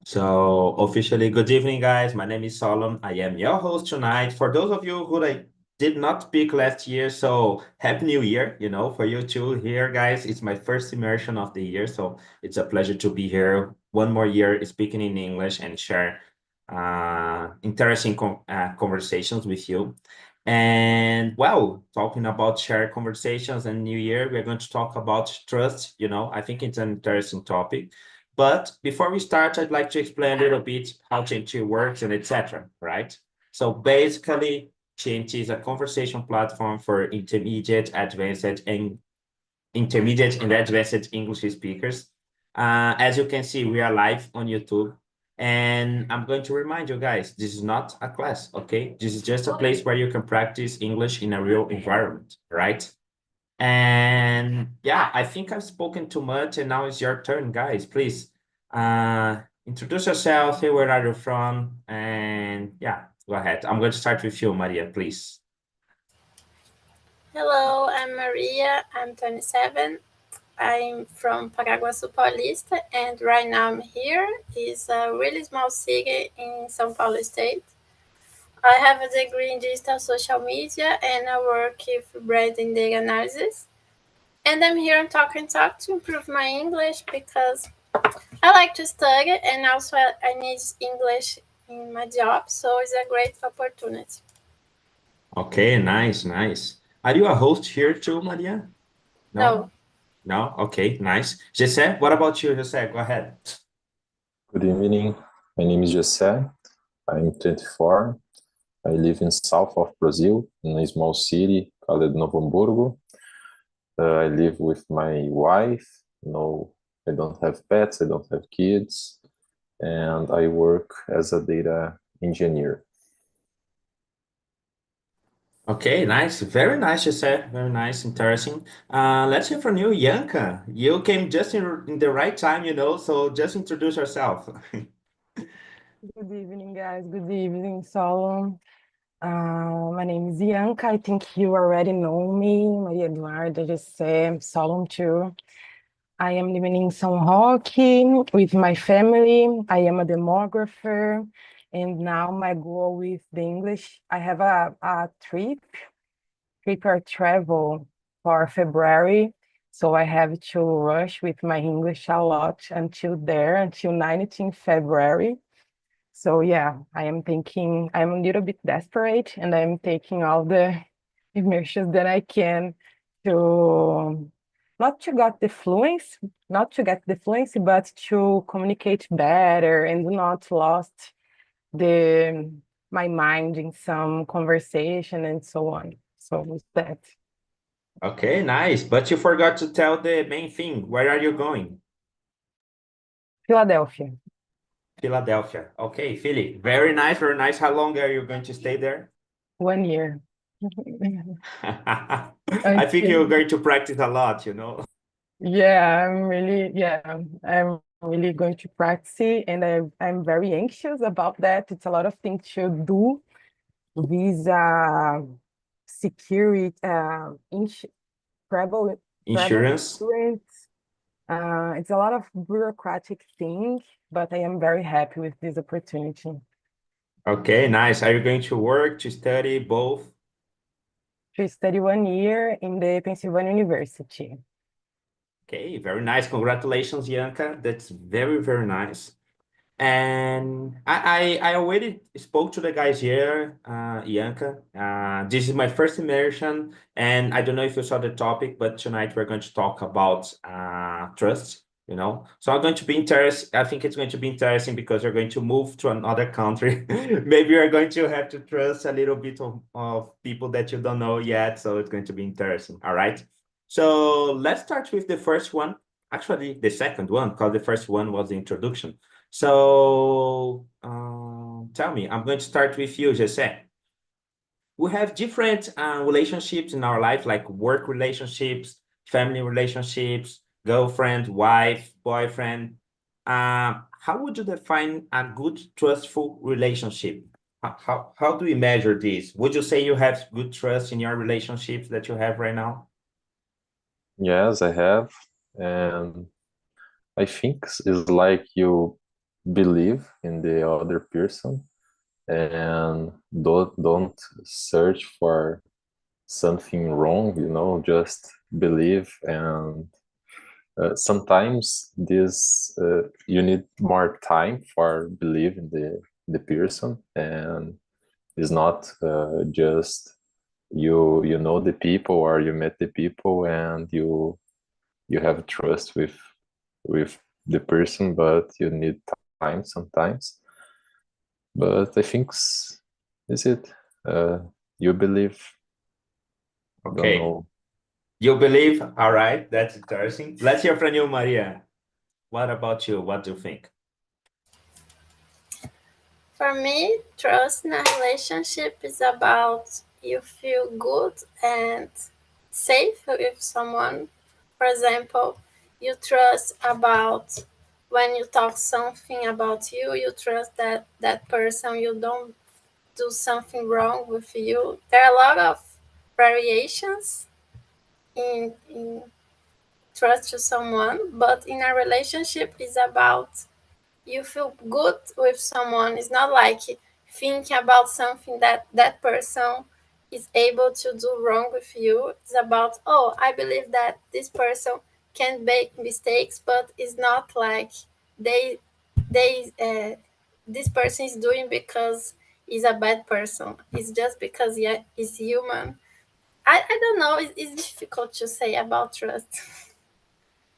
So officially, good evening, guys. My name is Solomon. I am your host tonight. For those of you who I did not pick last year, so Happy New Year, for you too here, guys. It's my first immersion of the year, so it's a pleasure to be here one more year speaking in English and share interesting conversations with you. And well, talking about shared conversations and New Year, we're going to talk about trust. I think it's an interesting topic. But before we start, I'd like to explain a little bit how TNT works and etc. Right? So basically, TNT is a conversation platform for intermediate and advanced English speakers. As you can see, we are live on YouTube. And I'm going to remind you guys, this is not a class, okay? This is just a place where you can practice English in a real environment, right? And yeah, I think I've spoken too much, and now it's your turn, guys. Please introduce yourself, say where are you from, and yeah, go ahead. I'm going to start with you, Maria, please. Hello, I'm Maria. I'm 27. I'm from Paraguaçu Paulista, and right now I'm here. It's a really small city in São Paulo state. I have a degree in digital social media, and I work with brand and data analysis. And I'm here on Talk and Talk to improve my English because I like to study, and also I need English in my job, so it's a great opportunity. Okay, nice, nice. Are you a host here too, Maria? No? No, No? Okay, nice. Jesse, what about you, Jesse? Go ahead. Good evening. My name is Jesse. I'm 24. I live in south of Brazil in a small city called Novo Hamburgo. I live with my wife. No, I don't have pets. I don't have kids. And I work as a data engineer. Okay, nice. Very nice, Jesse. Very nice, interesting. Let's hear from you, Yanka. You came just in the right time, so just introduce yourself. Good evening, guys. Good evening, Solon. My name is Bianca. I think you already know me. Maria Eduarda, José, Solon too. I am living in São Roque with my family. I am a demographer. And now my goal with the English, I have a trip or travel for February. So I have to rush with my English a lot until 19 February. So yeah, I am thinking I'm a little bit desperate and I'm taking all the immersions that I can to not to get the fluency, but to communicate better and not lost the my mind in some conversation and so on. So with that. Okay, nice. But you forgot to tell the main thing. Where are you going? Philadelphia, Philadelphia. Okay, Philly. Very nice, very nice. How long are you going to stay there? 1 year. I think you're Until going to practice a lot, I'm really going to practice and I'm very anxious about that. It's a lot of things to do. Visa, security, travel, travel Insurance. insurance. It's a lot of bureaucratic thing, but I am very happy with this opportunity Okay, nice. Are you going to work, to study, both? to study 1 year in the Pennsylvania University. Okay, very nice. Congratulations, Yanka. That's very, very nice. And I already spoke to the guys here, Yanka. This is my first immersion, and I don't know if you saw the topic, but tonight we're going to talk about trust, So I'm going to be interested. I think it's going to be interesting because we're going to move to another country. Maybe you're going to have to trust a little bit of people that you don't know yet. So it's going to be interesting. All right. So let's start with the first one. Actually, the second one, because the first one was the introduction. So tell me, I'm going to start with you, Jesse. We have different relationships in our life, like work relationships, family relationships, girlfriend, wife, boyfriend. How would you define a good, trustful relationship? How do we measure this? Would you say you have good trust in your relationships that you have right now? Yes, I have. And I think it's like you believe in the other person and don't search for something wrong, just believe. And sometimes this you need more time for believe in the person, and it's not just you know the people or you met the people and you have trust with the person, but you need time sometimes. But I think is it you believe, don't Okay. know. You believe? All right. That's interesting. Let's hear from you, Maria. What about you? What do you think? For me, trust in a relationship is about you feel good and safe with someone. For example, you trust about when you talk something about you, you trust that that person you don't do something wrong with you. There are a lot of variations in trust to someone, but in a relationship is about you feel good with someone. It's not like thinking about something that that person is able to do wrong with you. It's about, oh, I believe that this person can make mistakes, but it's not like they this person is doing because he's a bad person. It's just because yeah, he's human. I don't know. It's difficult to say about trust.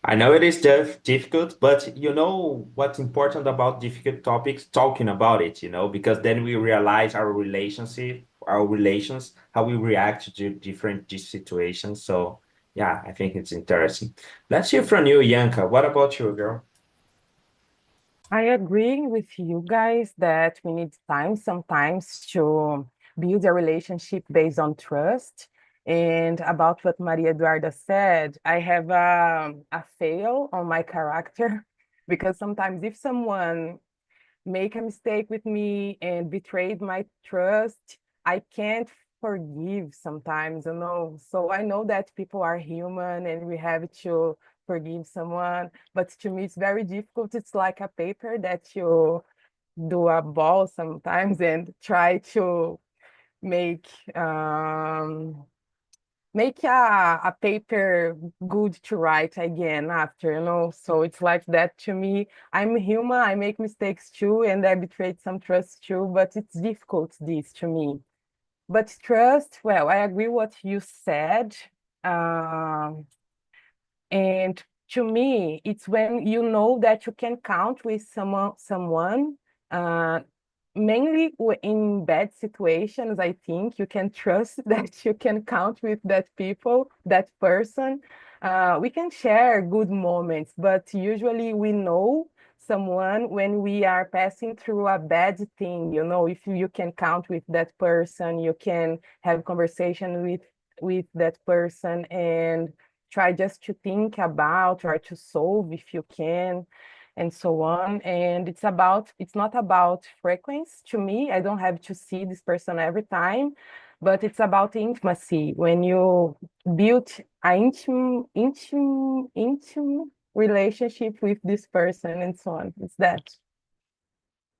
I know it is difficult, but you know what's important about difficult topics? Talking about it, because then we realize our relationship, our relations, how we react to different situations. So, yeah, I think it's interesting. Let's hear from you, Yanka. What about you, girl? I agree with you guys that we need time sometimes to build a relationship based on trust. And about what Maria Eduarda said, I have a fail on my character because sometimes if someone make a mistake with me and betrayed my trust, I can't forgive sometimes, So I know that people are human and we have to forgive someone, but to me it's very difficult. It's like a paper that you do a ball sometimes and try to make make a paper good to write again after, So it's like that to me. I'm human, I make mistakes too, and I betrayed some trust too, but it's difficult this to me. But trust, well, I agree what you said. Um, and to me, it's when you know that you can count with someone, uh, mainly in bad situations. I think you can trust that you can count with that people, that person. We can share good moments, but usually we know someone when we are passing through a bad thing. If you can count with that person, you can have conversation with that person and try just to think about, try to solve if you can, and so on. And it's not about frequency to me. I don't have to see this person every time, but it's about intimacy. When you build an intimate relationship with this person and so on. It's that.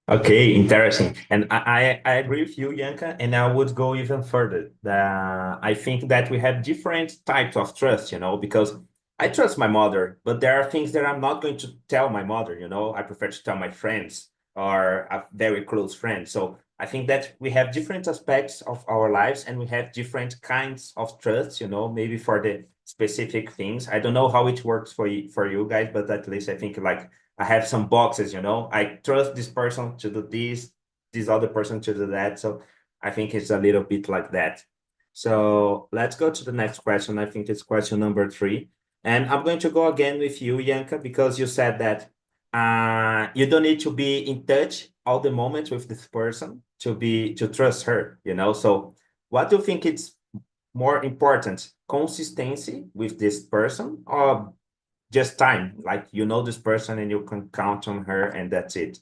Okay, interesting. And I agree with you, Yanka, and I would go even further. I think that we have different types of trust, because I trust my mother, but there are things that I'm not going to tell my mother, I prefer to tell my friends or a very close friend. So I think that we have different aspects of our lives and we have different kinds of trust, maybe for the specific things. I don't know how it works for you guys, but at least I think like I have some boxes, I trust this person to do this other person to do that. So I think it's a little bit like that. So let's go to the next question. I think it's question number 3. And I'm going to go again with you, Yanka, because you said that you don't need to be in touch all the moments with this person to trust her, So what do you think it's more important, consistency with this person or just time, like this person and you can count on her and that's it?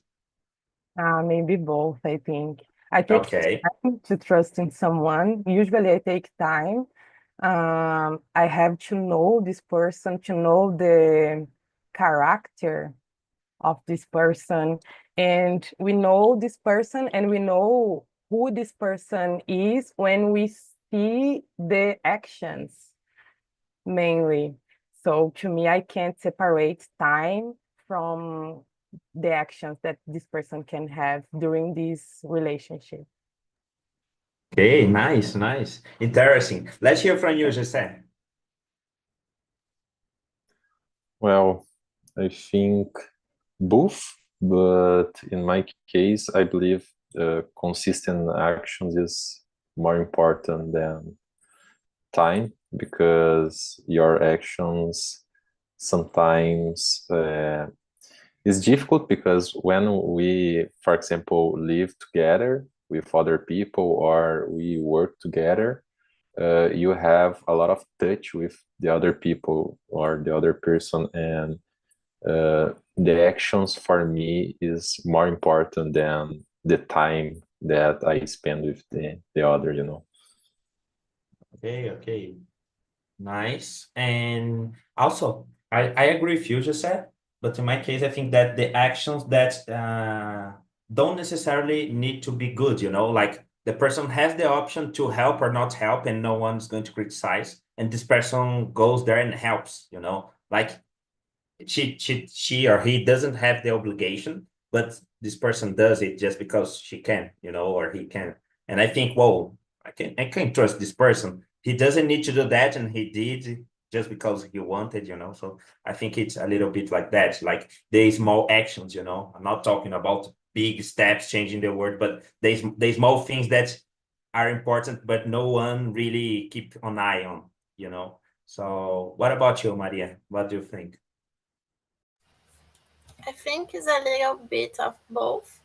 Maybe both, I think. I take Okay. time to trust in someone. Usually I take time. I have to know this person, to know the character. of this person, and we know this person and we know who this person is when we see the actions mainly. So to me, I can't separate time from the actions that this person can have during this relationship. Okay, nice, nice. Interesting. Let's hear from you, Jose. Well, I think both, but in my case, I believe consistent actions is more important than time, because your actions sometimes it's difficult, because when we, for example, live together with other people or we work together, you have a lot of touch with the other people or the other person, and the actions for me is more important than the time that I spend with the other, you know. Okay, okay. Nice. And also, I agree with you, Jose, but in my case, I think that the actions that don't necessarily need to be good, like the person has the option to help or not help, and no one's going to criticize. And this person goes there and helps, like she or he doesn't have the obligation, but this person does it just because she can, or he can. And I think, whoa, I can trust this person. He doesn't need to do that, and he did just because he wanted, So I think it's a little bit like that, like the small actions, I'm not talking about big steps changing the world, but the small things that are important, but no one really keep an eye on. So what about you, Maria? What do you think? I think it's a little bit of both.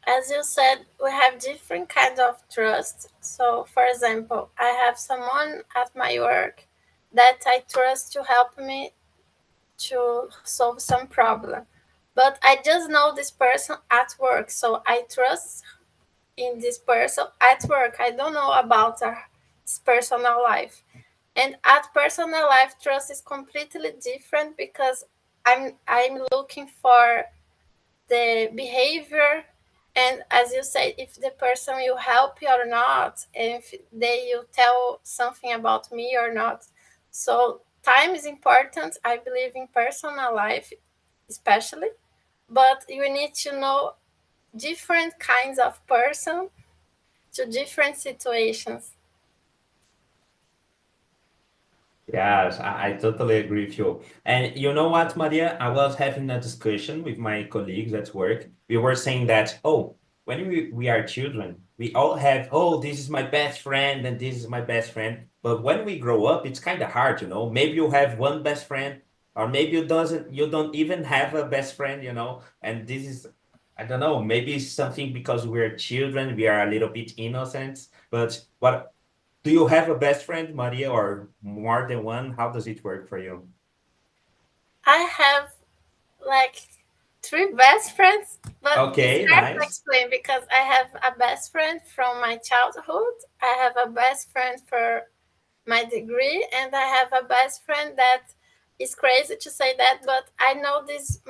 As you said, we have different kinds of trust. So, for example, I have someone at my work that I trust to help me to solve some problem. But I just know this person at work, so I trust in this person at work. I don't know about his personal life. And at personal life, trust is completely different because I'm looking for the behavior, and as you say, if the person will help you or not, and if they will tell something about me or not. So time is important, I believe, in personal life especially, but you need to know different kinds of person to different situations. Yes, I totally agree with you. And you know what, Maria? I was having a discussion with my colleagues at work. We were saying that, oh, when we are children, we all have, oh, this is my best friend and this is my best friend. But when we grow up, it's kind of hard, Maybe you have one best friend, or maybe you don't even have a best friend. And this is, I don't know, maybe it's something because we're children, we are a little bit innocent. But what do you have a best friend, Maria, or more than one? How does it work for you? I have like three best friends, but it's Okay, hard to nice. explain because I have a best friend from my childhood. I have a best friend for my degree, and I have a best friend that is crazy to say that, but I know this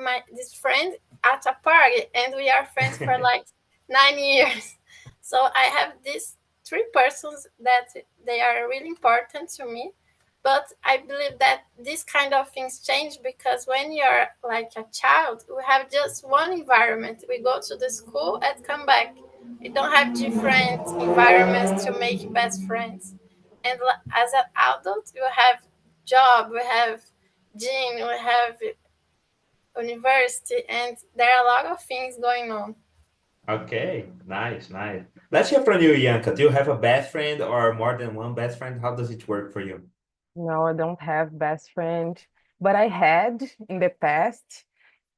friend at a party, and we are friends for like 9 years. So I have these three persons that they are really important to me. But I believe that these kind of things change because when you're like a child, we have just one environment. We go to the school and come back. We don't have different environments to make best friends. And as an adult, you have job, we have gym, we have university, and there are a lot of things going on. Okay, nice, nice. Let's hear from you, Yanka. Do you have a best friend or more than one best friend? How does it work for you? No, I don't have best friend, but I had in the past,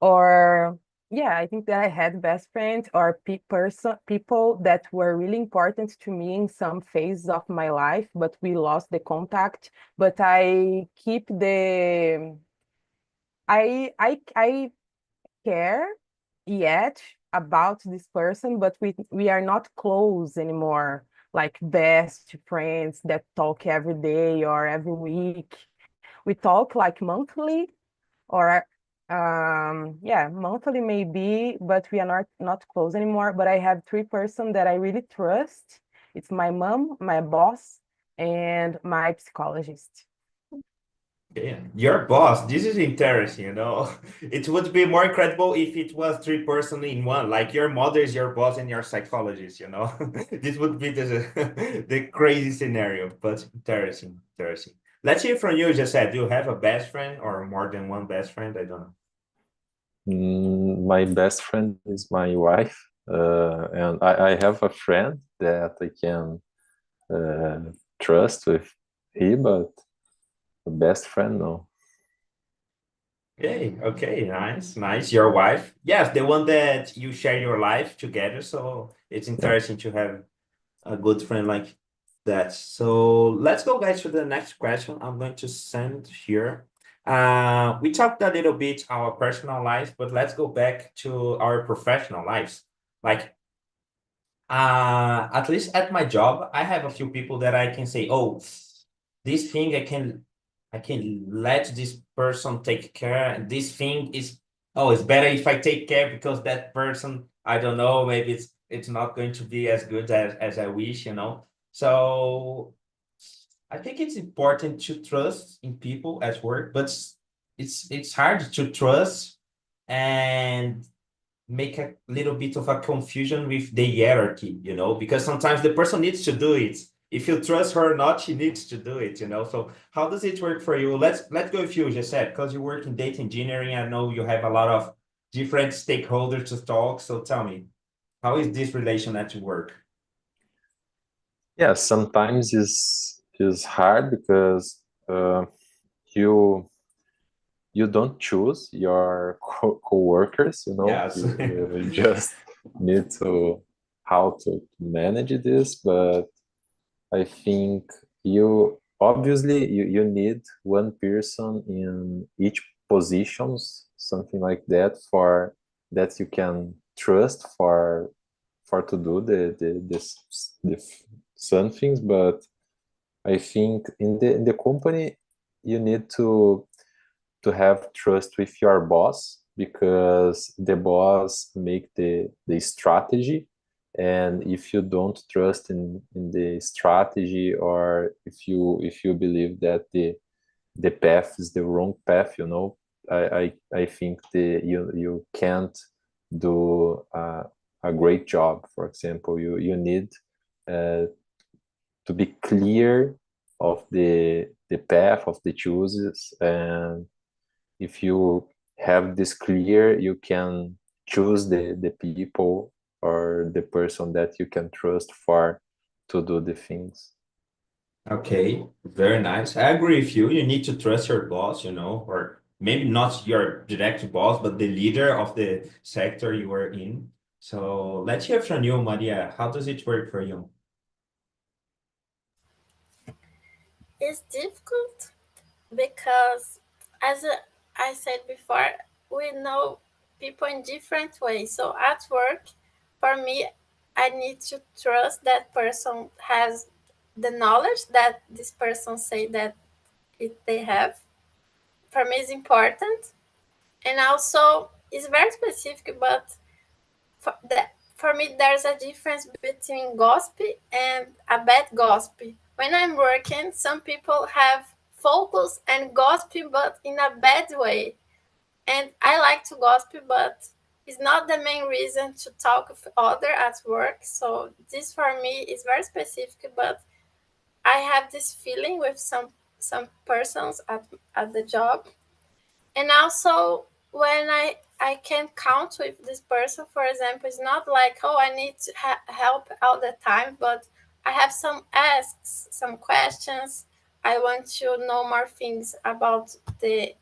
or yeah, I think that I had best friends or people that were really important to me in some phase of my life, but we lost the contact. But I keep the I care yet about this person, but we are not close anymore, like best friends that talk every day or every week. We talk like monthly or Yeah, monthly maybe, but we are not close anymore. But I have three person that I really trust. It's my mom, my boss, and my psychologist. Yeah, your boss. This is interesting, you know. It would be more incredible if it was three person in one, like your mother is your boss and your psychologist, you know. This would be the the crazy scenario, but interesting, interesting. Let's hear from you, just said, do you have a best friend or more than one best friend? I don't know. My best friend is my wife, and I have a friend that I can trust with he, but the best friend, no. Okay, okay, nice, nice. Your wife. Yes, the one that you share your life together. So it's Yeah. interesting to have a good friend like that. So let's go, guys, to the next question. I'm going to send here. We talked a little bit our personal life, but let's go back to our professional lives. Like, at least at my job, I have a few people that I can say, oh, this thing I can let this person take care. And this thing is, oh, it's better if I take care because that person, I don't know, maybe it's not going to be as good as I wish, you know. So I think it's important to trust in people at work, but it's hard to trust and make a little bit of a confusion with the hierarchy, you know, because sometimes the person needs to do it. If you trust her or not, she needs to do it, you know. So how does it work for you? Let's go with you, just said, because you work in data engineering. I know you have a lot of different stakeholders to talk. So tell me, how is this relation at work? Yeah, sometimes is hard because you you don't choose your co-workers, you know. Yes. You just need to how to manage this, but I think you obviously you need one person in each positions, something like that, for that you can trust for to do the some things. But I think in the company you need to have trust with your boss because the boss make the strategy, and if you don't trust in the strategy, or if you believe that the path is the wrong path, you know, I think you can't do a great job. For example, you need uh, to be clear of the path of the choices, and if you have this clear, you can choose the people or the person that you can trust for to do the things. Okay, very nice. I agree with you. You need to trust your boss, you know, or maybe not your direct boss, but the leader of the sector you are in. So let's hear from you, Maria. How does it work for you? It's difficult because, as I said before, we know people in different ways. So at work, for me, I need to trust that person has the knowledge that this person say that they have. For me, is important, and also it's very specific. But for me, there's a difference between gossip and a bad gossip. When I'm working, some people have focus and gossip, but in a bad way. And I like to gossip, but it's not the main reason to talk with other at work. So this for me is very specific, but I have this feeling with some persons at the job. And also when I can count with this person, for example, it's not like, oh, I need to help all the time, but I have some asks, some questions. I want to know more things about the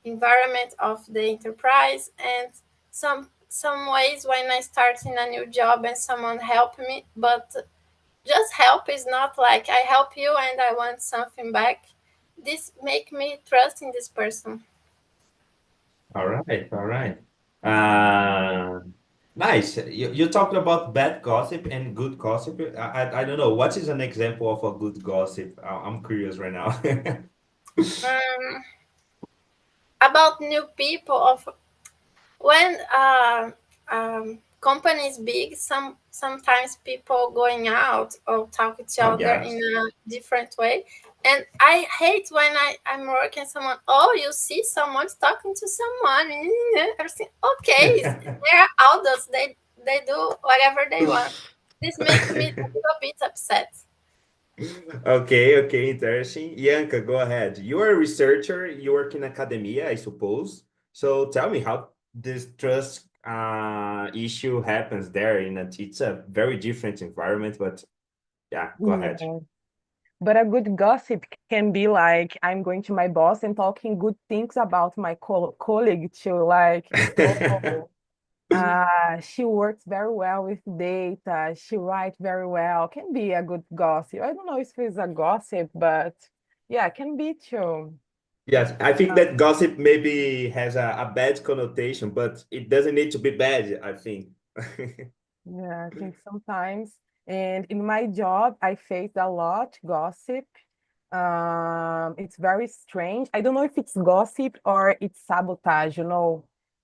environment of the enterprise, and some ways when I start in a new job and someone help me. But just help is not like I help you and I want something back. This make me trust in this person. All right, all right. Uh, nice. You talked about bad gossip and good gossip. I don't know. What is an example of a good gossip? I'm curious right now. um, about new people of when company is big, sometimes people going out or talk to each Oh, other in yes. a different way. And I hate when I'm working someone, oh, you see someone's talking to someone. Everything okay, they're adults, they do whatever they want. This makes me a little bit upset. Okay, okay, interesting. Yanka, go ahead. You are a researcher, you work in academia, I suppose. So tell me how this trust issue happens there it's a very different environment, but yeah, go ahead. Yeah. But a good gossip can be like I'm going to my boss and talking good things about my colleague too, like, oh, she works very well with data, she writes very well. Can be a good gossip. I don't know if it's a gossip, but yeah, can be too. Yes, I think that gossip maybe has a bad connotation, but it doesn't need to be bad, I think. Yeah, I think sometimes. And in my job, I faced a lot gossip. It's very strange. I don't know if it's gossip or it's sabotage,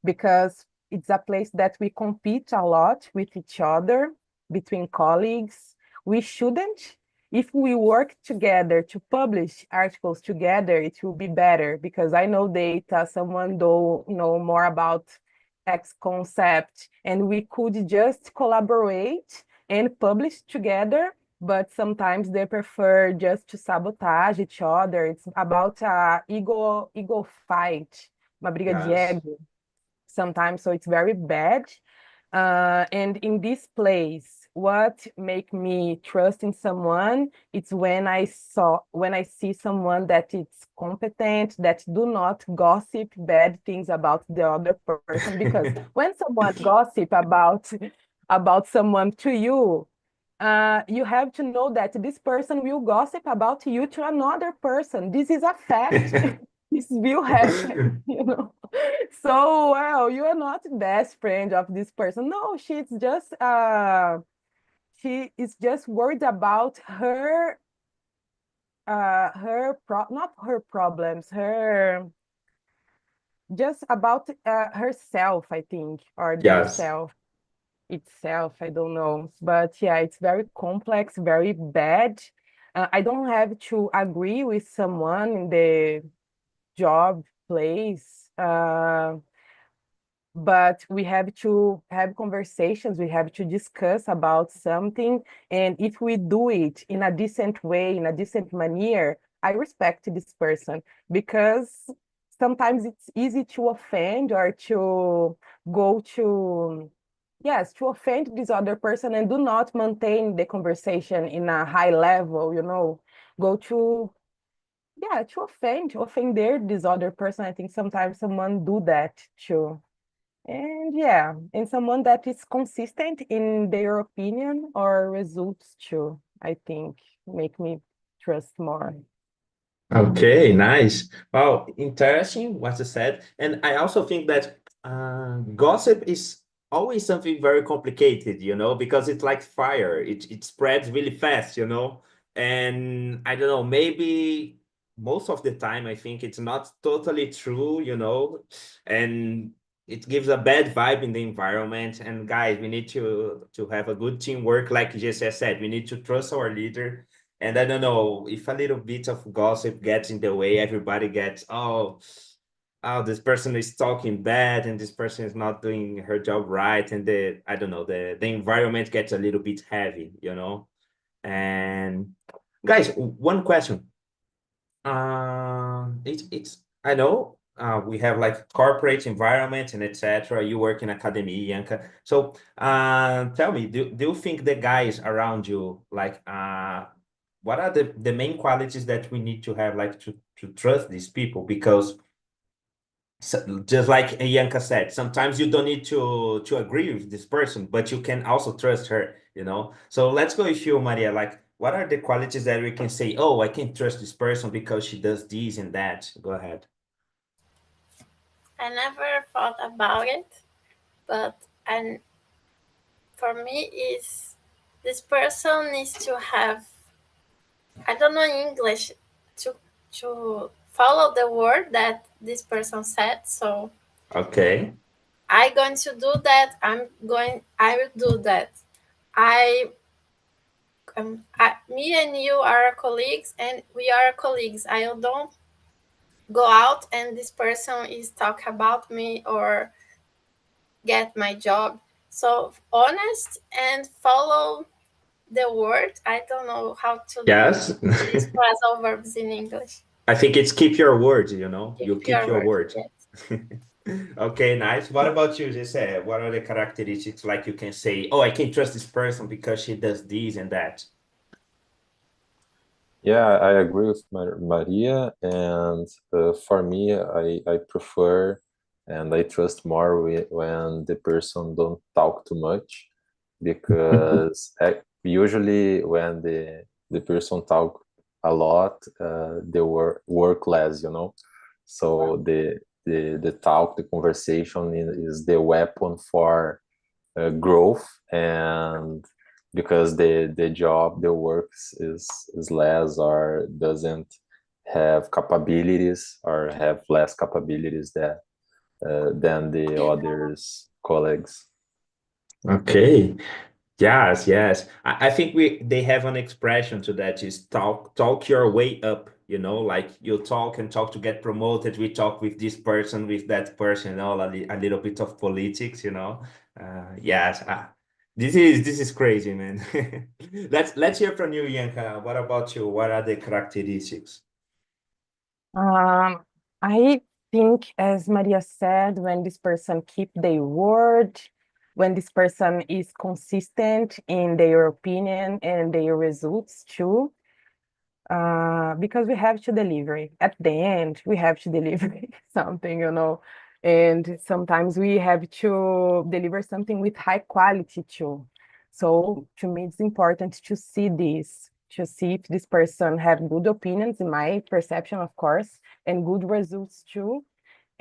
because it's a place that we compete a lot with each other between colleagues. We shouldn't. If we work together to publish articles together, it will be better because I know data, someone do know more about X concept, and we could just collaborate and publish together, but sometimes they prefer just to sabotage each other. It's about a ego fight, uma briga de Yes. ego sometimes, so it's very bad. And in this place, what make me trust in someone, it's when I see someone that it's competent, that do not gossip bad things about the other person. Because when someone gossip about someone to you, you have to know that this person will gossip about you to another person. This is a fact. This will happen. So, well, you are not the best friend of this person. No, she is just worried about not her problems, her just about herself, I think, or their Yes. self itself. I don't know. But yeah, it's very complex, very bad. I don't have to agree with someone in the job place. But we have to have conversations, we have to discuss about something. And if we do it in a decent way, in a decent manner, I respect this person because sometimes it's easy to offend or to go to, yes, to offend this other person and do not maintain the conversation in a high level, go to, yeah, to offend this other person. I think sometimes someone do that too. And yeah, and someone that is consistent in their opinion or results too, I think, make me trust more. Okay, nice. Wow, interesting what you said. And I also think that gossip is always something very complicated, because it's like fire. It spreads really fast, And I don't know, maybe most of the time I think it's not totally true, and it gives a bad vibe in the environment. And guys, we need to have a good teamwork, like Jesse said, we need to trust our leader. And I don't know if a little bit of gossip gets in the way, everybody gets, oh, this person is talking bad and this person is not doing her job right. And I don't know, the environment gets a little bit heavy. And guys, one question. It's I know we have like corporate environment and etc. You work in academia, Yanka. So tell me, do you think the guys around you like what are the main qualities that we need to have like to trust these people? Because just like Yanka said, sometimes you don't need to agree with this person, but you can also trust her. So let's go with you, Maria. Like, what are the qualities that we can say, oh, I can trust this person because she does this and that? Go ahead. I never thought about it, but and for me is this person needs to have, I don't know in English, to follow the word that this person said. So Okay. I'm going to do that. I will do that. Me and you are colleagues, and we are colleagues. I don't go out and this person is talk about me or get my job. So honest and follow the word. I don't know how to Yes. these phrasal verbs in English. I think it's keep your word, you know, Keep you keep your your word. word. Yes. Okay, nice. What about you, Jesse? What are the characteristics like you can say, oh, I can trust this person because she does this and that? Yeah, I agree with Maria, and for me, I prefer and I trust more when the person don't talk too much, because usually when the person talk a lot, they work less, you know. So the talk, the conversation is the weapon for growth, and because the job, the works is less or doesn't have capabilities or have less capabilities that than the others colleagues. Okay. Yes, yes. I think they have an expression to that is talk your way up, you know, like you talk and talk to get promoted. We talk with this person, with that person, you know, a little bit of politics, you know. Yes. This is crazy, man. Let's hear from you, Yanka. What about you? What are the characteristics? Um, I think, as Maria said, when this person keep their word, when this person is consistent in their opinion and their results too, because we have to deliver. At the end, we have to deliver something, you know, and sometimes we have to deliver something with high quality too. So to me, it's important to see this, to see if this person have good opinions, in my perception, of course, and good results too.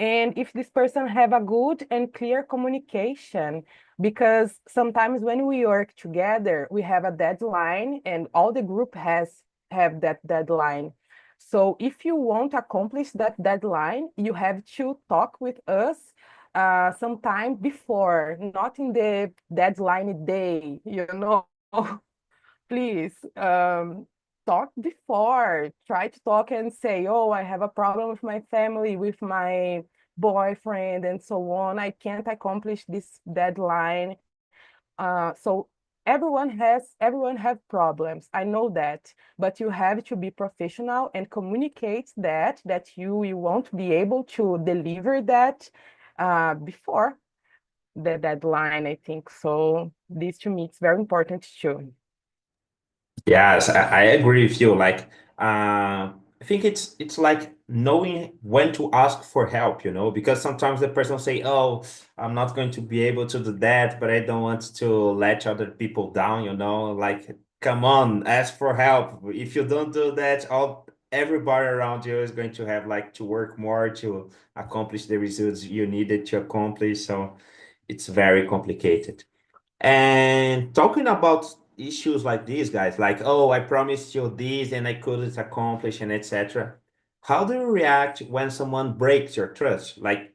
And if this person have a good and clear communication, because sometimes when we work together, we have a deadline and all the group have that deadline. So if you want to accomplish that deadline, you have to talk with us sometime before, not in the deadline day, you know. Please talk before. Try to talk and say, oh, I have a problem with my family, with my boyfriend, and so on. I can't accomplish this deadline. So everyone have problems. I know that, but you have to be professional and communicate that you won't be able to deliver that before the deadline, I think. So this to me it's very important too. Yes, I agree with you. Like, I think it's like knowing when to ask for help, you know, because sometimes the person say, "Oh, I'm not going to be able to do that, but I don't want to let other people down," you know. Like, come on, ask for help. If you don't do that, all everybody around you is going to have like to work more to accomplish the results you needed to accomplish. So it's very complicated. And talking about issues like these, guys, like, oh, I promised you this and I couldn't accomplish, and etc. How do you react when someone breaks your trust? Like,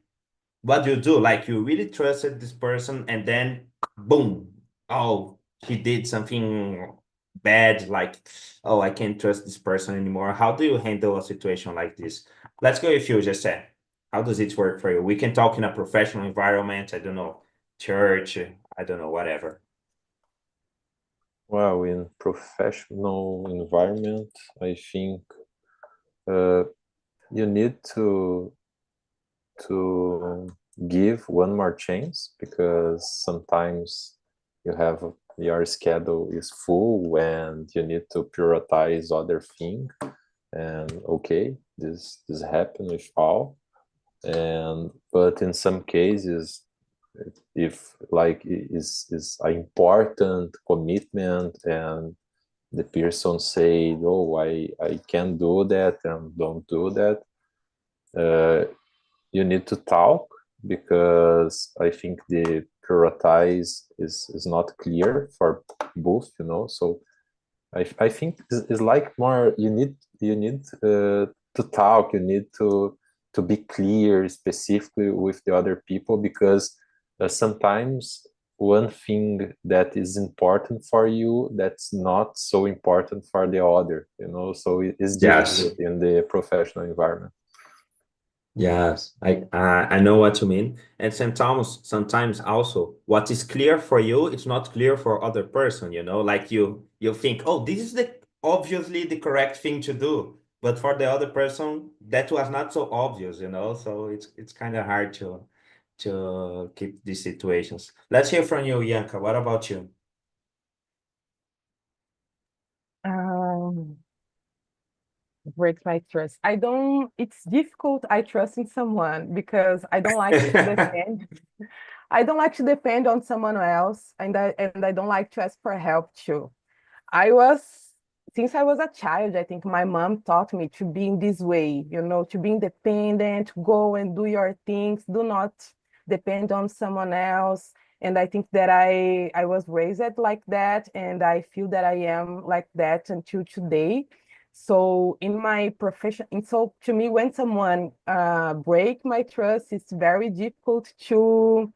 what do you do? Like, you really trusted this person, and then boom, oh, he did something bad. Like, oh, I can't trust this person anymore. How do you handle a situation like this? Let's go with you, just say. How does it work for you? We can talk in a professional environment. I don't know, church. I don't know, whatever. Well, in professional environment, I think uh, you need to give one more chance, because sometimes you have your schedule is full and you need to prioritize other thing, and okay, this happen with all, and but in some cases, if like is an important commitment and the person say, oh, I can't do that and don't do that, you need to talk, because I think the prioritize is not clear for both, you know. So I think it's like more you need to talk, you need to be clear specifically with the other people, because sometimes one thing that is important for you, that's not so important for the other, so it's Yes. difficult in the professional environment. Yes, I know what you mean. And sometimes also what is clear for you, it's not clear for other person, Like you think, oh, this is the obviously the correct thing to do. But for the other person, that was not so obvious. So it's kind of hard to keep these situations. Let's hear from you, Yanka. What about you? Um, breaks my trust. It's difficult. I trust in someone because I don't like to depend. I don't like to depend on someone else, and I don't like to ask for help too. I was, since I was a child, I think my mom taught me to be in this way, to be independent, go and do your things, do not depend on someone else. And I think that I was raised like that, and I feel that I am like that until today. So in my profession, and so to me, when someone break my trust, it's very difficult to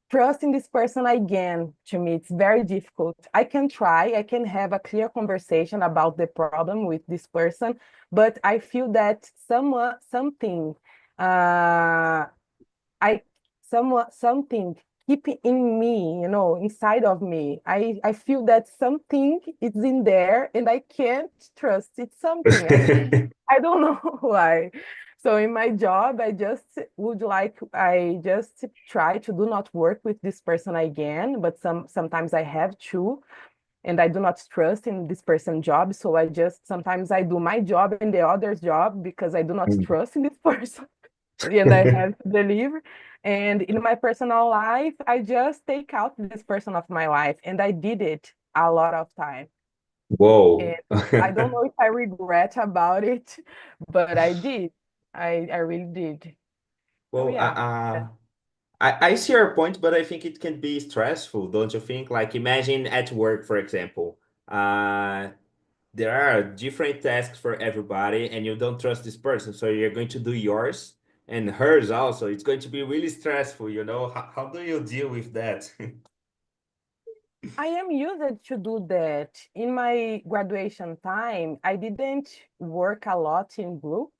trusting this person again. To me, it's very difficult. I can try, I can have a clear conversation about the problem with this person, but I feel that something uh I something keep in me, inside of me. I feel that something is in there and I can't trust. It's something. I don't know why. So in my job, I just try to do not work with this person again, but sometimes I have to, and I do not trust in this person's job. So I just sometimes I do my job and the other's job because I do not trust in this person and I have to deliver. And in my personal life, I just take out this person of my life, and I did it a lot of time. And Whoa. I don't know if I regret about it, but I did. I really did. So Well, yeah. I see your point, but I think it can be stressful, don't you think? Like imagine at work, for example, there are different tasks for everybody, and you don't trust this person, so you're going to do yours and hers also. It's going to be really stressful. How do you deal with that? I am used to do that. In my graduation time, I didn't work a lot in group.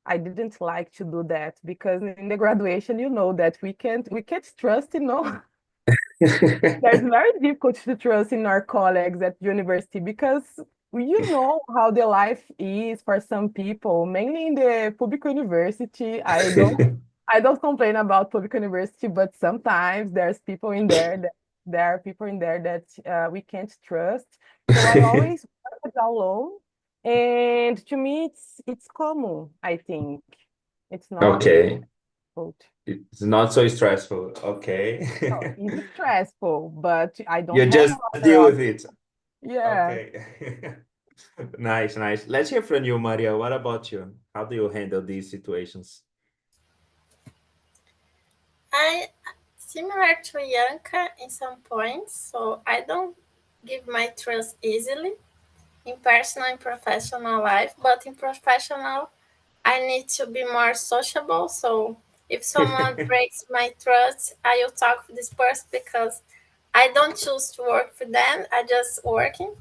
I didn't like to do that because in the graduation, you know that we can't trust, That's very difficult to trust in our colleagues at university because you know how the life is for some people, mainly in the public university. I don't complain about public university, but sometimes there are people in there that we can't trust. So I always work alone, and to me, it's common. I think it's not Okay, difficult. it's not so stressful. Okay. No, it's stressful, but I don't You have just other deal with options. it. Yeah. Okay. Nice, nice. Let's hear from you, Maria. What about you? How do you handle these situations? I similar to Yanka in some points, so I don't give my trust easily in personal and professional life, but in professional I need to be more sociable. So if someone breaks my trust, I will talk with this person because I don't choose to work for them. I just working,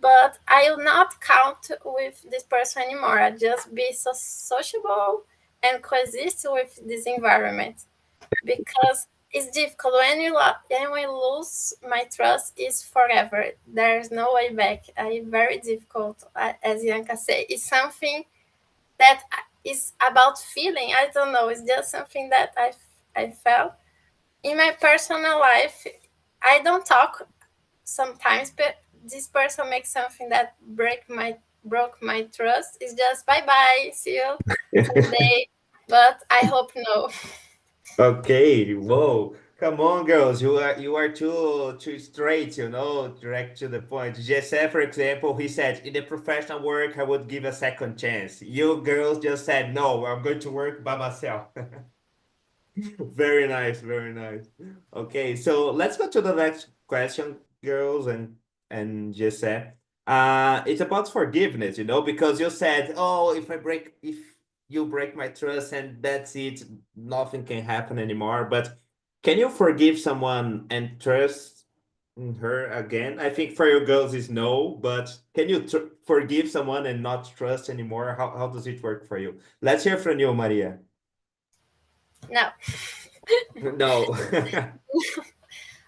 but I will not count with this person anymore. I just be so sociable and coexist with this environment because it's difficult when we lose my trust is forever. There's no way back. I very difficult, as Yanka said. It's something that is about feeling. I don't know. It's just something that I felt in my personal life. I don't talk sometimes, but this person makes something that broke my trust. It's just bye bye, see you someday. But I hope no. Okay, whoa. Come on, girls. You are too straight, direct to the point. Jesse, for example, he said, in the professional work, I would give a second chance. You girls just said, no, I'm going to work by myself. Very nice, very nice. Okay, so let's go to the next question, girls and Jesse. It's about forgiveness, because you said, "Oh, if you break my trust and that's it, nothing can happen anymore." But can you forgive someone and trust in her again? I think for you girls is no, but can you tr forgive someone and not trust anymore? How does it work for you? Let's hear from you, Maria. No. No.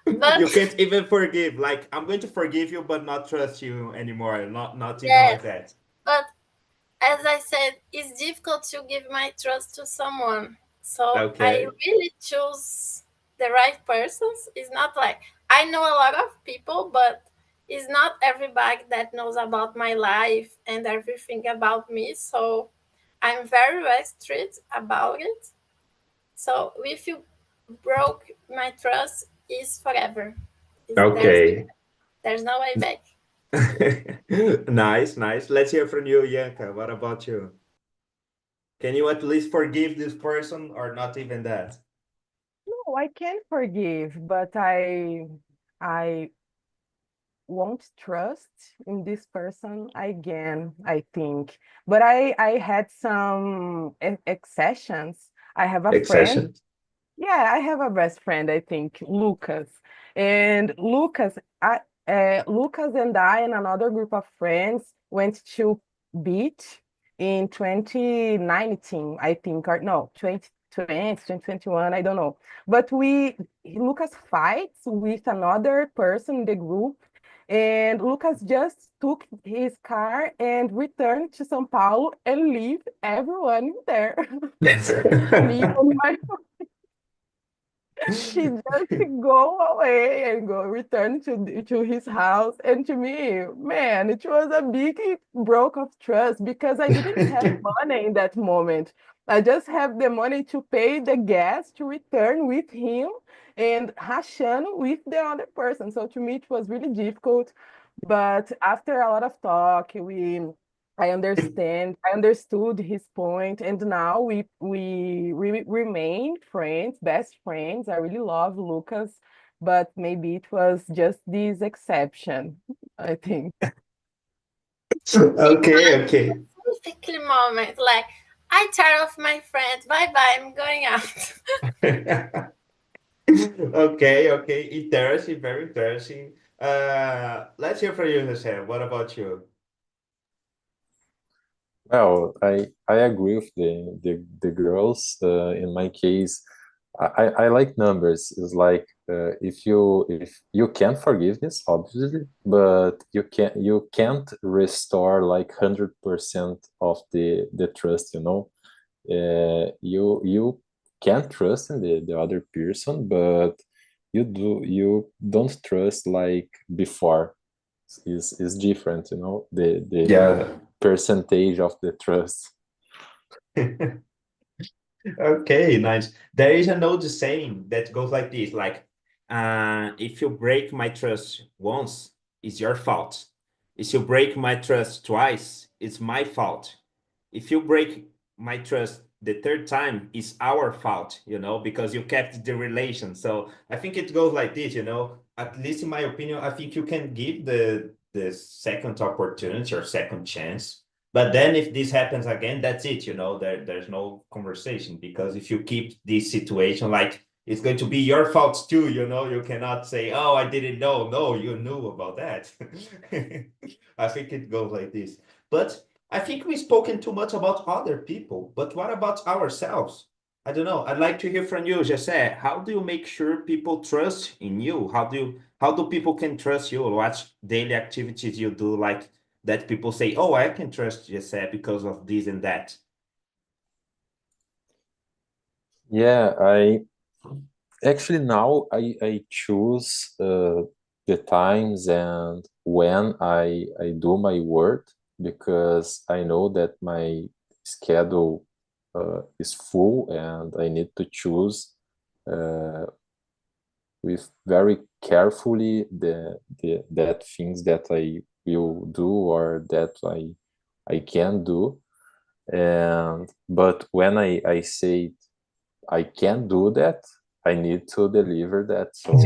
But You can't even forgive. Like, I'm going to forgive you, but not trust you anymore. Not even like yes, that. but as I said, it's difficult to give my trust to someone. So I Okay. really choose the right persons. It's not like I know a lot of people, but it's not everybody that knows about my life and everything about me. So I'm very, very strict about it. So if you broke my trust, is forever. Is Okay. there's no way back. Nice, nice. Let's hear from you, Yanka. What about you? Can you at least forgive this person or not even that? No, I can forgive, but I won't trust in this person again, I think. But I had some exceptions. I have a friend. Exception. Yeah, I have a best friend, I think, Lucas. And Lucas and I and another group of friends went to beach in 2019, I think, or no, 2020, 2021, I don't know. But Lucas fights with another person in the group, and Lucas just took his car and returned to São Paulo and leave everyone there. Me and my he just go away and go return to his house. And to me, man, it was a big broke of trust because I didn't have money in that moment. I just have the money to pay the gas to return with him and Hashan with the other person. So to me, it was really difficult. But after a lot of talk, I understood his point, and now we remain friends, best friends. I really love Lucas, but maybe it was just this exception, I think. It Okay, was okay. a specific moment, like I tired of my friend. Bye bye, I'm going out. Okay, okay. Interesting, very interesting. Let's hear from you, Jose. What about you? Well, I agree with the girls. In my case, I like numbers. It's like if you can forgiveness, obviously, but you can't restore like 100% of the trust. You can trust in the other person, but you don't trust like before. Is different. The Yeah. percentage of the trust. Okay, nice. There is an old saying that goes like this, like, if you break my trust once, it's your fault. If you break my trust twice, it's my fault. If you break my trust the third time, it's our fault, because you kept the relation. So I think it goes like this, at least in my opinion, I think you can give the second opportunity or second chance, but then if this happens again, that's it, there's no conversation, because if you keep this situation, like, it's going to be your fault too, you cannot say, "Oh, I didn't know." No, you knew about that. I think it goes like this. But I think we've spoken too much about other people, but what about ourselves? I don't know. I'd like to hear from you, Jesse. How do you make sure people trust in you? How do people can trust you? What daily activities you do, like, that people say, "Oh, I can trust Jesse because of this and that." Yeah, I actually now I choose the times and when I do my work because I know that my schedule is full and I need to choose uh, with very carefully the that things that I will do or that I can do. And but when I say I can't do that, I need to deliver that. So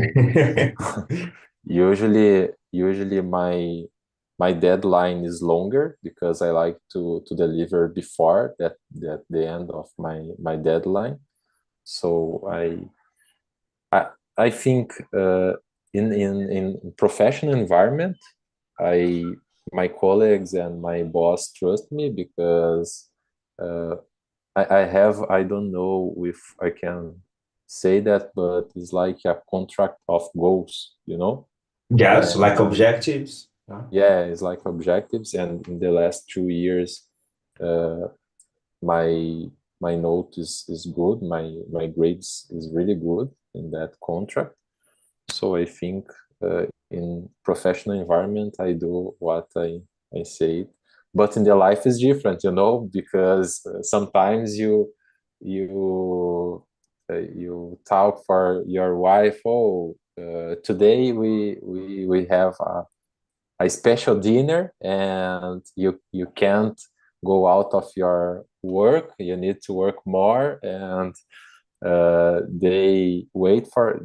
usually my my deadline is longer because I like to deliver before that the end of my deadline. So I think in professional environment, I my colleagues and my boss trust me because uh, I have, I don't know if I can say that, but it's like a contract of goals, you know? Yes, like And objectives. yeah, it's like objectives. And in the last 2 years, uh, my my note is good. My grades is really good in that contract. So I think in professional environment, I do what I say. But in the life is different, you know, because sometimes you talk for your wife. Oh, today we have a special dinner, and you can't go out of your work. You need to work more, and they wait for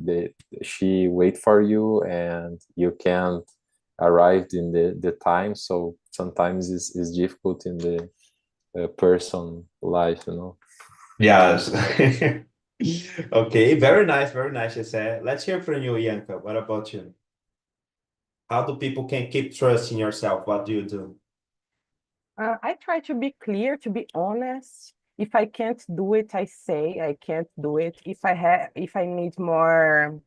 she wait for you, and you can't arrive in the time. So sometimes it's difficult in the person life, you know. Yes. Okay, very nice, you said. Let's hear from you, Yanka. What about you? How do people can keep trust in yourself? What do you do? I try to be clear, to be honest. If I can't do it, I say I can't do it. If I need more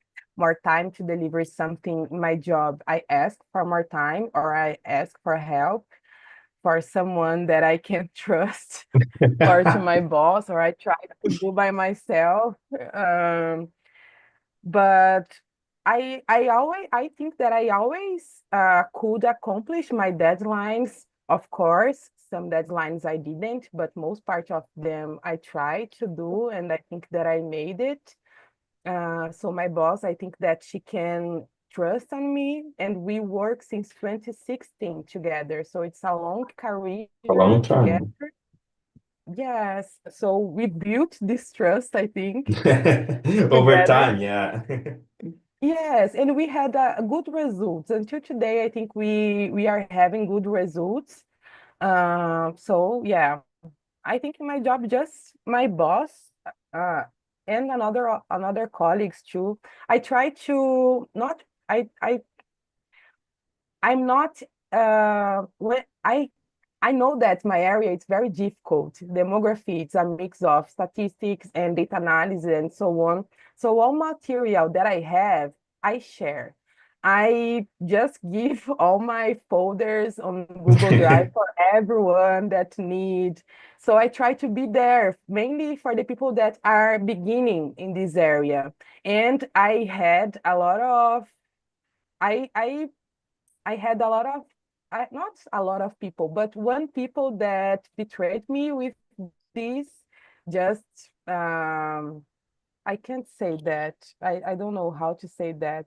time to deliver something in my job, I ask for more time or I ask for help for someone that I can trust or to my boss, or I try to do by myself. Um, but I think that I always could accomplish my deadlines. Of course, some deadlines I didn't, but most part of them I tried to do, and I think that I made it. So my boss, I think that she can trust on me, and we work since 2016 together. So it's a long career A long together. time. Yes, so we built this trust, I think, Over together. time, yeah. Yes, and we had good results. Until today, I think we are having good results. So yeah, I think my job, just my boss, uh, and another colleagues too. I try to not I I'm not when I know that my area is very difficult. Demography, it's a mix of statistics and data analysis and so on. So all material that I have, I share. I just give all my folders on Google Drive for everyone that need. So I try to be there mainly for the people that are beginning in this area. And I I I had a lot of, not a lot of people, but one people that betrayed me with this. Just, I can't say that. I don't know how to say that,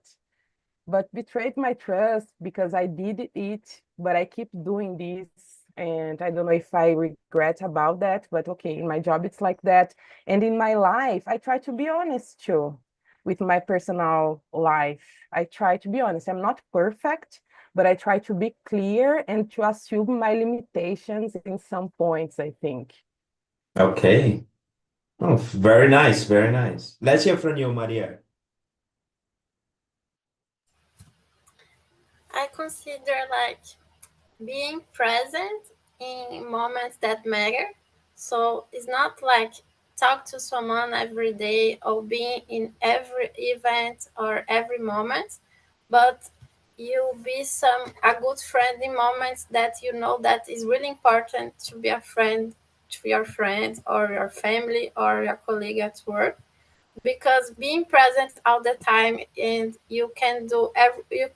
but betrayed my trust because I did it, but I keep doing this. And I don't know if I regret about that, but okay, in my job, it's like that. And in my life, I try to be honest too with my personal life. I try to be honest. I'm not perfect, but I try to be clear and to assume my limitations in some points, I think. Okay. Oh, very nice, very nice. Let's hear from you, Maria. I consider like being present in moments that matter. So it's not like talk to someone every day or being in every event or every moment, but you be a good friend in moments that you know that is really important to be a friend to your friends or your family or your colleague at work, because being present all the time and you can do you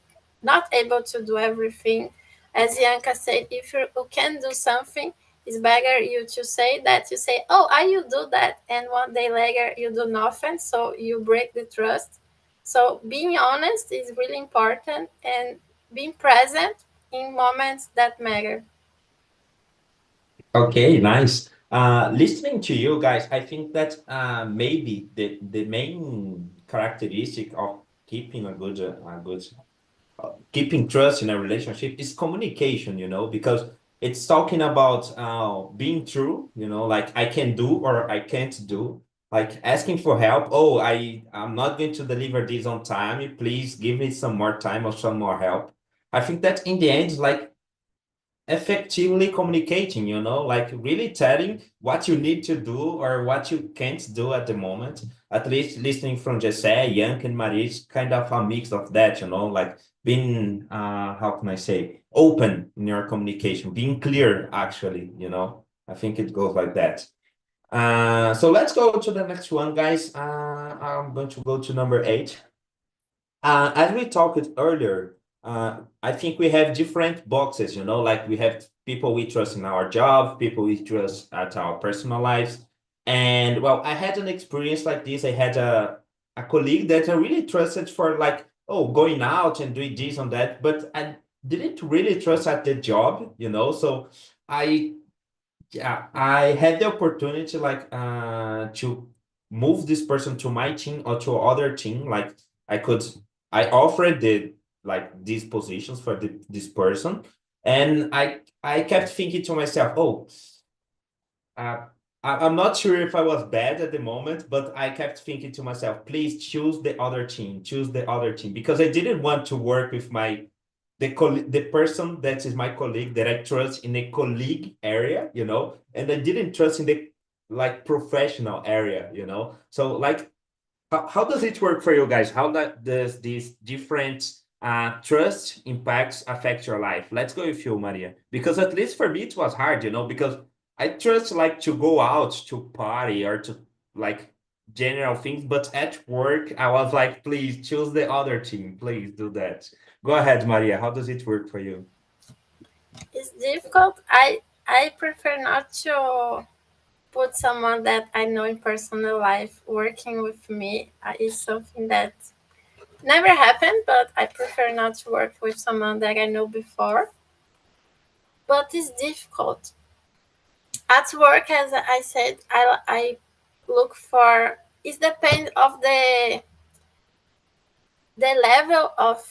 not able to do everything. As Yanka said, if you can do something, it's better you to say that, you say, oh, I you do that, and 1 day later you do nothing, so you break the trust. So being honest is really important, and being present in moments that matter. Okay, nice. Listening to you guys, I think that maybe the main characteristic of keeping a good keeping trust in a relationship is communication, because it's talking about being true, like I can do or I can't do, like asking for help. Oh, I'm not going to deliver this on time. Please give me some more time or some more help. I think that in the end, like effectively communicating, like really telling what you need to do or what you can't do at the moment. At least listening from Jesse, Young, and Marie is kind of a mix of that, like being, how can I say, open in your communication, being clear, actually, I think it goes like that. So let's go to the next one, guys. I'm going to go to number 8. As we talked earlier, I think we have different boxes, like we have people we trust in our job, people we trust at our personal lives. And well, I had an experience like this. I had a colleague that I really trusted for like, oh, going out and doing this and that, but I didn't really trust at the job, So I yeah, I had the opportunity like to move this person to my team or to other team. Like I could I offered the like these positions for this person. And I kept thinking to myself, oh, uh, I'm not sure if I was bad at the moment, but I kept thinking to myself, please choose the other team, because I didn't want to work with the person that is my colleague that I trust in a colleague area, and I didn't trust in the like professional area, So like how does it work for you guys? How does these different trust impacts affect your life? Let's go with you, Maria. Because at least for me it was hard, because I trust like to go out to party or to like general things, but at work I was like, please choose the other team. Please do that. Go ahead, Maria. How does it work for you? It's difficult. I prefer not to put someone that I know in personal life working with me. Is something that never happened, but I prefer not to work with someone that I know before. But it's difficult. At work, as I said, I look for, it depends of the level of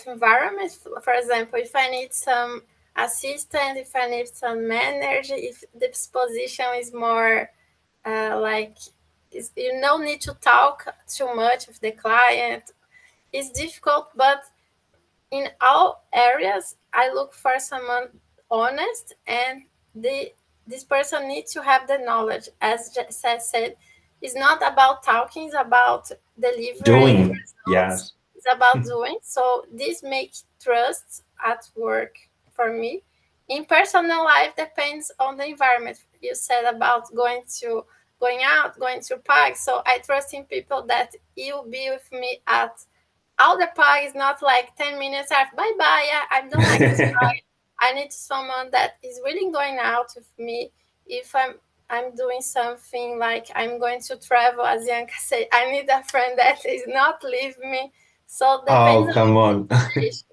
environment. For example, if I need some assistant, if I need some manager, if this position is more like you don't need to talk too much with the client, it's difficult. But in all areas, I look for someone honest, and this person needs to have the knowledge. As Jess said, it's not about talking, it's about delivering Doing, results. yes. It's about doing. So this makes trust at work for me. In personal life, depends on the environment. You said about going out, going to parks. So I trust in people that you'll be with me at all the park. Is not like 10 minutes after bye bye. Yeah, I don't like this park. I need someone that is really going out with me. If I'm doing something like I'm going to travel, as Yanka said, I need a friend that is not leave me. So depends Oh, on come the on. situation.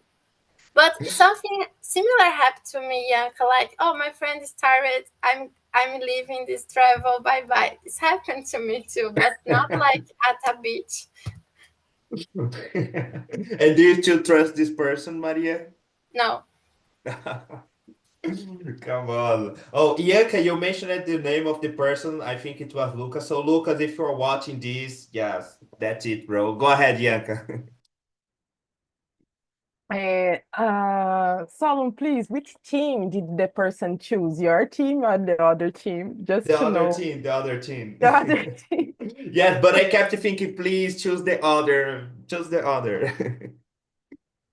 But something similar happened to me, Yanka. Like, oh, my friend is tired. I'm leaving this travel. Bye bye. It's happened to me too, but not like at a beach. And do you still trust this person, Maria? No. Come on. Oh, Ianca, you mentioned the name of the person. I think it was Lucas. So, Lucas, if you're watching this, yes, that's it, bro. Go ahead, Ianca. Solon, please, which team did the person choose? Your team or the other team? Just The to other know. team, the other team. The other team. Yes, but I kept thinking, please choose the other.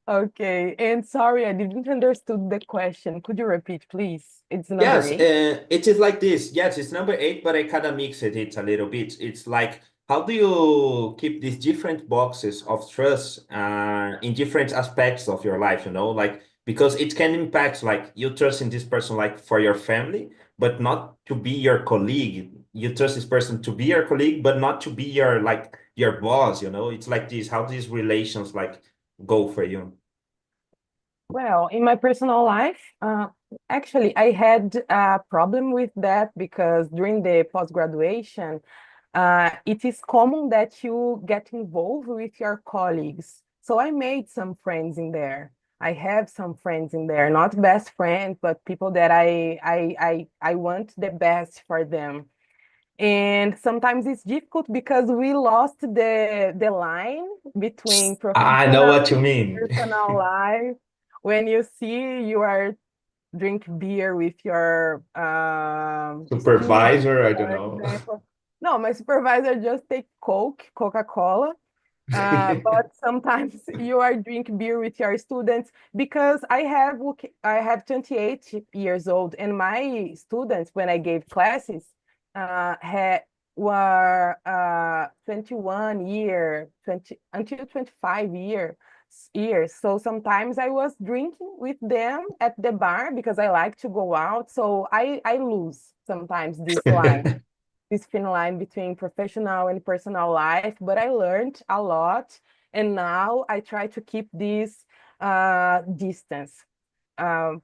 Okay, and sorry, I didn't understood the question. Could you repeat, please? It's number Yes, 8. it is like this. Yes, it's number 8, but I kind of mixed it a little bit. It's like, how do you keep these different boxes of trust in different aspects of your life, Like, because it can impact, like, you trust in this person, like, for your family, but not to be your colleague. You trust this person to be your colleague, but not to be your, like, your boss, It's like this, how these relations, like, go for you. Well, in my personal life, actually, I had a problem with that because during the post-graduation, it is common that you get involved with your colleagues So I made some friends in there. I have some friends in there, not best friends, but people that I want the best for them. And sometimes it's difficult because we lost the line between I know professional what you and mean. personal life. When you see you are drink beer with your student, Supervisor, I don't for know. example. No, my supervisor just take Coke, Coca-Cola. But sometimes you are drink beer with your students because I have 28 years old, and my students, when I gave classes, had were 21 year, 20 until 25 years. So sometimes I was drinking with them at the bar because I like to go out. So I lose sometimes this thin line between professional and personal life, but I learned a lot, and now I try to keep this distance. Um,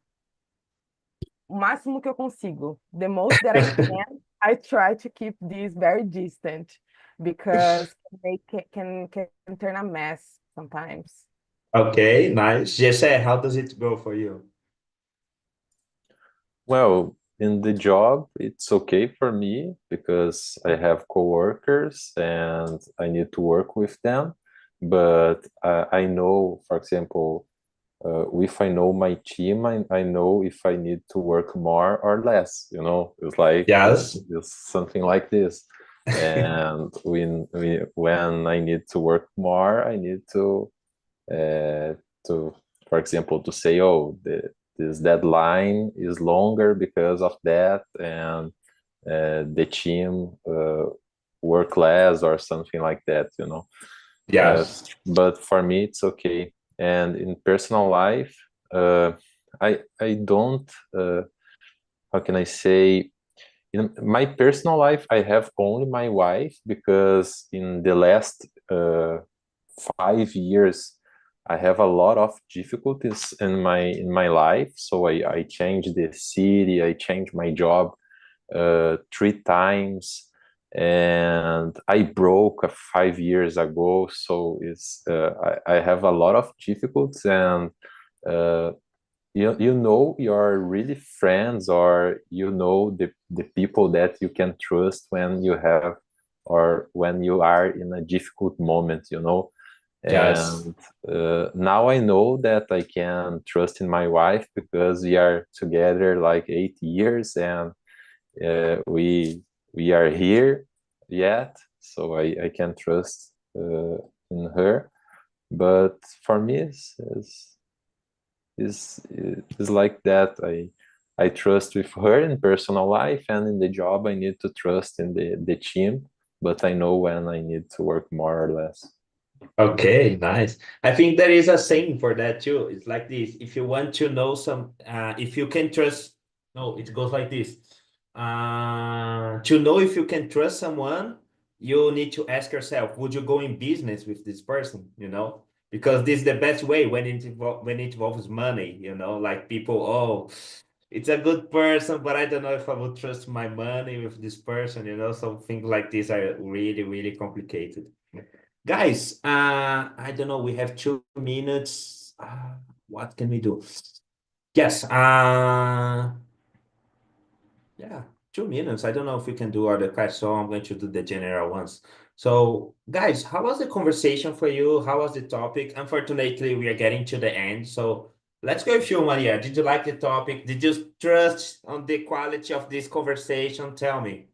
o máximo que eu consigo, the most that I can, I try to keep this very distant because they can turn a mess sometimes. Okay, nice. Jesse, how does it go for you? Well, in the job, it's okay for me because I have coworkers and I need to work with them. But I know, for example, if I know my team, I know if I need to work more or less. It's like Yes. it's something like this. And when I need to work more, I need uh, to, for example, to say, oh, this deadline is longer because of that, and the team work less or something like that. Uh, Yes. but for me, it's okay. And in personal life, I don't. How can I say? In my personal life, I have only my wife because in the last 5 years, I have a lot of difficulties in my life. So I changed the city, I changed my job 3 times, and I broke 5 years ago. So I have a lot of difficulties, and uh, you're really friends, or the people that you can trust when you have or when you are in a difficult moment. Yes. And now I know that I can trust in my wife because we are together like 8 years, and we are here yet, so I can trust in her. But for me, is like that. I trust with her in personal life, and in the job I need to trust in the team, but I know when I need to work more or less. Okay, nice. I think there is a saying for that too. It's like this. If you want to know if you can trust, no, it goes like this. To know if you can trust someone, you need to ask yourself, would you go in business with this person? Because this is the best way when it involves money, like people, oh, it's a good person, but I don't know if I would trust my money with this person, so things like this are really, really complicated. Guys, I don't know. We have 2 minutes. What can we do? Yes. Yeah, 2 minutes. I don't know if we can do other questions, so I'm going to do the general ones. So, guys, how was the conversation for you? How was the topic? Unfortunately, we are getting to the end. So let's go with you, Maria. Did you like the topic? Did you trust on the quality of this conversation? Tell me.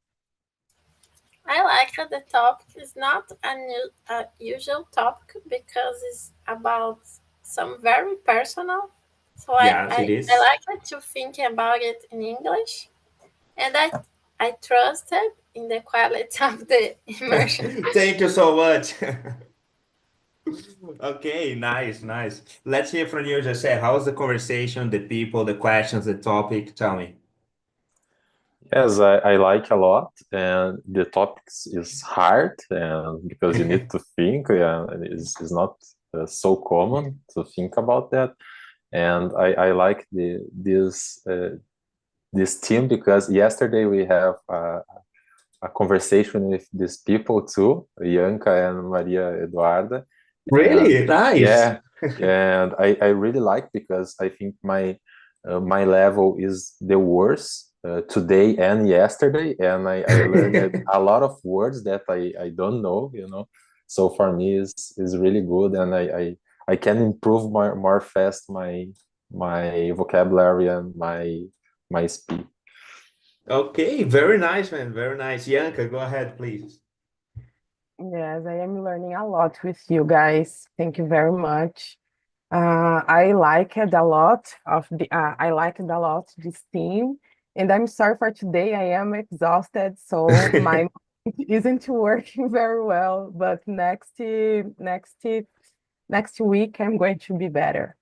I like that the topic is not a usual topic because it's about some very personal. So Yes, it I is. like it to think about it in English, and I trusted in the quality of the immersion. Thank you so much. Okay, nice, nice. Let's hear from you, Jose. How was the conversation, the people, the questions, the topic? Tell me. Yes, I like a lot, and the topics is hard, and because you need to think, and it's not so common to think about that. And I like this team because yesterday we have a conversation with these people too, Bianca and Maria Eduarda, Really? Nice. Yeah, and I really like because I think my level is the worst today and yesterday, and I learned a lot of words that I don't know, you know. So for me is really good, and I can improve more fast my vocabulary and my speed. Okay, very nice, man. Very nice. Yanka, go ahead, please. Yes, I am learning a lot with you guys. Thank you very much. I liked a lot this team, and I'm sorry for today. I am exhausted, so my mind isn't working very well. But next week I'm going to be better.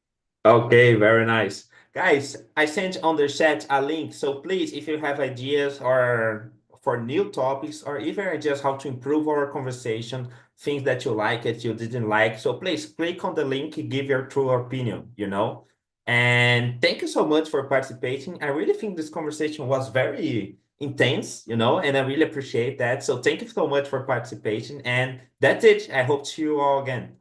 Okay, very nice. Guys, I sent on the chat a link. So please, if you have ideas or for new topics or even just how to improve our conversation, things that you like it, you didn't like. So please click on the link, give your true opinion, you know? And thank you so much for participating. I really think this conversation was very intense, you know, and I really appreciate that. So thank you so much for participating. And that's it. I hope to see you all again.